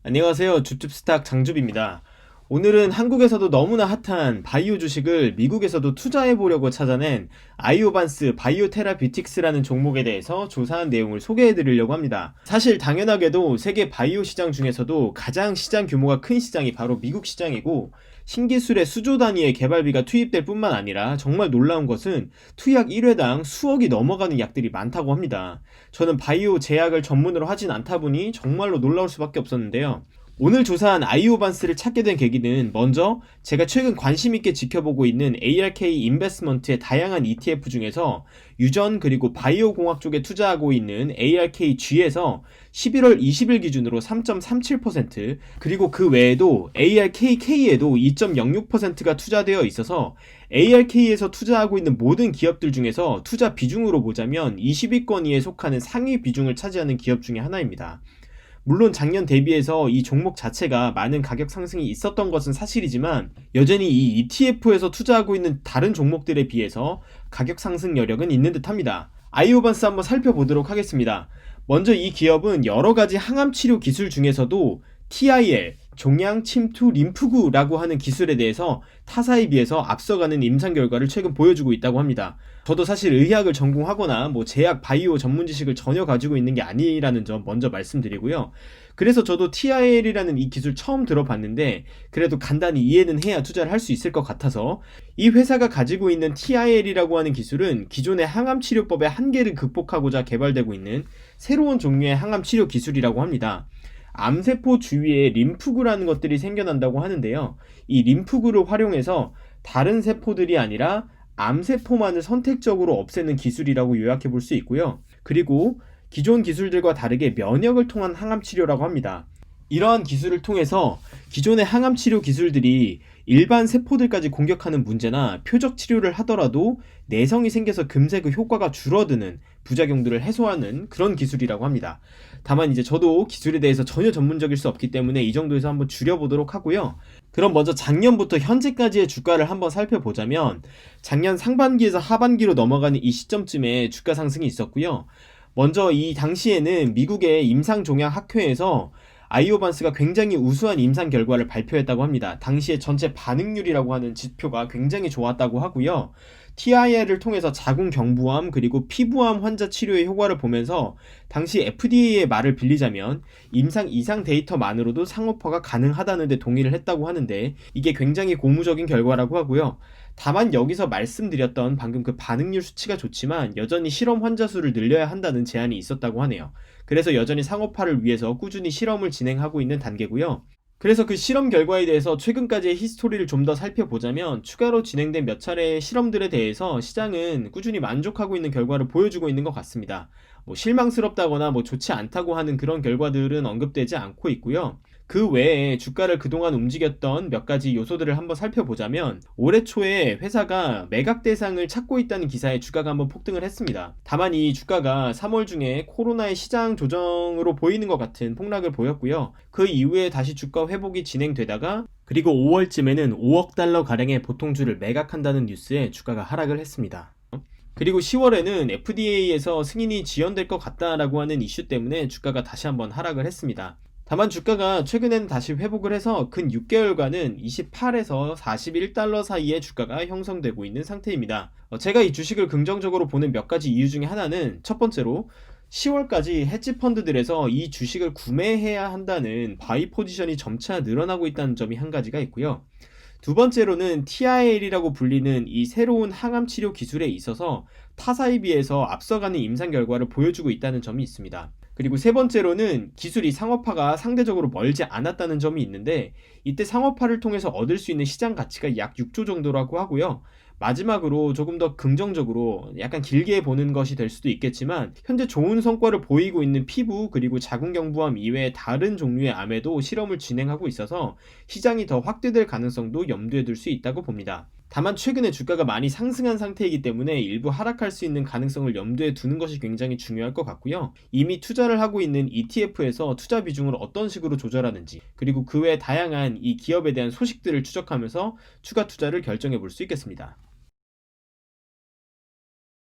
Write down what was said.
안녕하세요. 줍줍스탁 장줍입니다. 오늘은 한국에서도 너무나 핫한 바이오 주식을 미국에서도 투자해보려고 찾아낸 아이오반스 바이오테라뷰틱스라는 종목에 대해서 조사한 내용을 소개해드리려고 합니다. 사실 당연하게도 세계 바이오 시장 중에서도 가장 시장 규모가 큰 시장이 바로 미국 시장이고, 신기술의 수조 단위의 개발비가 투입될 뿐만 아니라 정말 놀라운 것은 투약 1회당 수억이 넘어가는 약들이 많다고 합니다. 저는 바이오 제약을 전문으로 하진 않다 보니 정말로 놀라울 수밖에 없었는데요. 오늘 조사한 아이오반스를 찾게 된 계기는 먼저 제가 최근 관심있게 지켜보고 있는 ARK 인베스먼트의 다양한 ETF 중에서 유전 그리고 바이오 공학 쪽에 투자하고 있는 ARKG에서 11월 20일 기준으로 3.37%, 그리고 그 외에도 ARKK에도 2.06%가 투자되어 있어서 ARK에서 투자하고 있는 모든 기업들 중에서 투자 비중으로 보자면 20위권위에 속하는 상위 비중을 차지하는 기업 중에 하나입니다. 물론 작년 대비해서 이 종목 자체가 많은 가격 상승이 있었던 것은 사실이지만, 여전히 이 ETF에서 투자하고 있는 다른 종목들에 비해서 가격 상승 여력은 있는 듯 합니다. 아이오반스 한번 살펴보도록 하겠습니다. 먼저 이 기업은 여러가지 항암 치료 기술 중에서도 TIL, 종양 침투 림프구라고 하는 기술에 대해서 타사에 비해서 앞서가는 임상 결과를 최근 보여주고 있다고 합니다. 저도 사실 의학을 전공하거나 제약 바이오 전문 지식을 전혀 가지고 있는 게 아니라는 점 먼저 말씀드리고요. 그래서 저도 TIL이라는 이 기술 처음 들어봤는데, 그래도 간단히 이해는 해야 투자를 할 수 있을 것 같아서, 이 회사가 가지고 있는 TIL이라고 하는 기술은 기존의 항암 치료법의 한계를 극복하고자 개발되고 있는 새로운 종류의 항암 치료 기술이라고 합니다. 암세포 주위에 림프구라는 것들이 생겨난다고 하는데요. 이 림프구를 활용해서 다른 세포들이 아니라 암세포만을 선택적으로 없애는 기술이라고 요약해 볼 수 있고요. 그리고 기존 기술들과 다르게 면역을 통한 항암 치료라고 합니다. 이러한 기술을 통해서 기존의 항암 치료 기술들이 일반 세포들까지 공격하는 문제나 표적 치료를 하더라도 내성이 생겨서 금세 그 효과가 줄어드는 부작용들을 해소하는 그런 기술이라고 합니다. 다만 이제 저도 기술에 대해서 전혀 전문적일 수 없기 때문에 이 정도에서 한번 줄여보도록 하고요. 그럼 먼저 작년부터 현재까지의 주가를 한번 살펴보자면, 작년 상반기에서 하반기로 넘어가는 이 시점쯤에 주가 상승이 있었고요. 먼저 이 당시에는 미국의 임상종양학회에서 아이오반스가 굉장히 우수한 임상 결과를 발표했다고 합니다. 당시에 전체 반응률이라고 하는 지표가 굉장히 좋았다고 하고요. TIL을 통해서 자궁 경부암 그리고 피부암 환자 치료의 효과를 보면서 당시 FDA의 말을 빌리자면 임상 이상 데이터만으로도 상업화가 가능하다는 데 동의를 했다고 하는데, 이게 굉장히 고무적인 결과라고 하고요. 다만 여기서 말씀드렸던 방금 그 반응률 수치가 좋지만 여전히 실험 환자 수를 늘려야 한다는 제한이 있었다고 하네요. 그래서 여전히 상업화를 위해서 꾸준히 실험을 진행하고 있는 단계고요. 그래서 그 실험 결과에 대해서 최근까지의 히스토리를 좀 더 살펴보자면, 추가로 진행된 몇 차례의 실험들에 대해서 시장은 꾸준히 만족하고 있는 결과를 보여주고 있는 것 같습니다. 실망스럽다거나 좋지 않다고 하는 그런 결과들은 언급되지 않고 있고요. 그 외에 주가를 그동안 움직였던 몇 가지 요소들을 한번 살펴보자면, 올해 초에 회사가 매각 대상을 찾고 있다는 기사에 주가가 한번 폭등을 했습니다. 다만 이 주가가 3월 중에 코로나의 시장 조정으로 보이는 것 같은 폭락을 보였고요. 그 이후에 다시 주가 회복이 진행되다가, 그리고 5월쯤에는 5억 달러 가량의 보통주를 매각한다는 뉴스에 주가가 하락을 했습니다. 그리고 10월에는 FDA에서 승인이 지연될 것 같다라고 하는 이슈 때문에 주가가 다시 한번 하락을 했습니다. 다만 주가가 최근에는 다시 회복을 해서 근 6개월간은 28에서 41달러 사이의 주가가 형성되고 있는 상태입니다. 제가 이 주식을 긍정적으로 보는 몇 가지 이유 중에 하나는, 첫 번째로 10월까지 헤지 펀드들에서 이 주식을 구매해야 한다는 바이 포지션이 점차 늘어나고 있다는 점이 한 가지가 있고요. 두 번째로는 TIL이라고 불리는 이 새로운 항암 치료 기술에 있어서 타사에 비해서 앞서가는 임상 결과를 보여주고 있다는 점이 있습니다. 그리고 세 번째로는 기술이 상업화가 상대적으로 멀지 않았다는 점이 있는데, 이때 상업화를 통해서 얻을 수 있는 시장 가치가 약 6조 정도라고 하고요. 마지막으로 조금 더 긍정적으로 약간 길게 보는 것이 될 수도 있겠지만, 현재 좋은 성과를 보이고 있는 피부 그리고 자궁경부암 이외의 다른 종류의 암에도 실험을 진행하고 있어서 시장이 더 확대될 가능성도 염두에 둘 수 있다고 봅니다. 다만 최근에 주가가 많이 상승한 상태이기 때문에 일부 하락할 수 있는 가능성을 염두에 두는 것이 굉장히 중요할 것 같고요. 이미 투자를 하고 있는 ETF에서 투자 비중을 어떤 식으로 조절하는지, 그리고 그 외 다양한 이 기업에 대한 소식들을 추적하면서 추가 투자를 결정해 볼 수 있겠습니다.